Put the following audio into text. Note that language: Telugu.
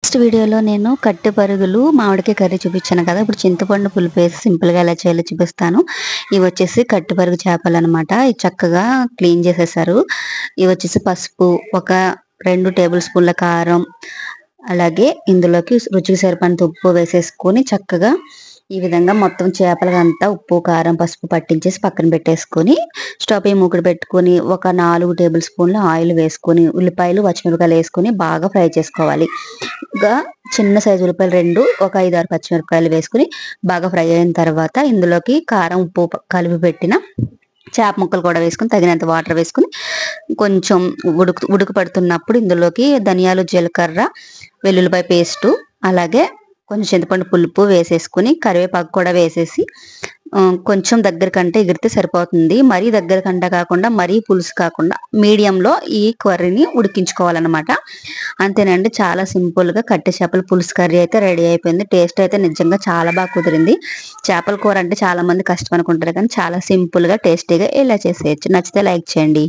లాస్ట్ వీడియోలో నేను కట్టె పరుగులు మామిడికాయ కర్రీ చూపించాను కదా. ఇప్పుడు చింతపండు పులుపు వేసి సింపుల్గా ఎలా చేయాలో చూపిస్తాను. ఇవి వచ్చేసి కట్టె పరుగు చేపలు అనమాట. ఇవి చక్కగా క్లీన్ చేసేసారు. ఇవి వచ్చేసి పసుపు, ఒక 2 టేబుల్ స్పూన్ల కారం, అలాగే ఇందులోకి రుచికి సరిపడినంత ఉప్పు వేసేసుకొని చక్కగా ఈ విధంగా మొత్తం చేపలకంతా ఉప్పు, కారం, పసుపు పట్టించేసి పక్కన పెట్టేసుకొని స్టవ్ పై మూకుడు పెట్టుకొని ఒక 4 టేబుల్ స్పూన్ల ఆయిల్ వేసుకొని ఉల్లిపాయలు, పచ్చిమిరపకాయలు వేసుకొని బాగా ఫ్రై చేసుకోవాలి. ఇంకా చిన్న సైజు ఉల్లిపాయలు 2, ఒక 5-6 పచ్చిమిరపకాయలు వేసుకొని బాగా ఫ్రై అయిన తర్వాత ఇందులోకి కారం, ఉప్పు కలిపి పెట్టిన చేప ముక్కలు కూడా వేసుకొని తగినంత వాటర్ వేసుకొని కొంచెం ఉడుకు పడుతున్నప్పుడు ఇందులోకి ధనియాలు, జీలకర్ర, వెల్లుల్లిపాయ పేస్టు, అలాగే కొంచెం చింతపండు పులుపు వేసేసుకొని కరివేపాకు కూడా వేసేసి కొంచెం దగ్గర కంటే ఎగిరితే సరిపోతుంది. మరీ దగ్గర కంటే కాకుండా మరీ పులుసు కాకుండా మీడియంలో ఈ కర్రీని ఉడికించుకోవాలన్నమాట. అంతేనండి, చాలా సింపుల్గా కట్టె చేపల పులుసు కర్రీ అయితే రెడీ అయిపోయింది. టేస్ట్ అయితే నిజంగా చాలా బాగా కుదిరింది. చేపల కూర అంటే చాలా మంది కష్టం అనుకుంటారు, కానీ చాలా సింపుల్గా టేస్టీగా ఇలా చేసేయచ్చు. నచ్చితే లైక్ చేయండి.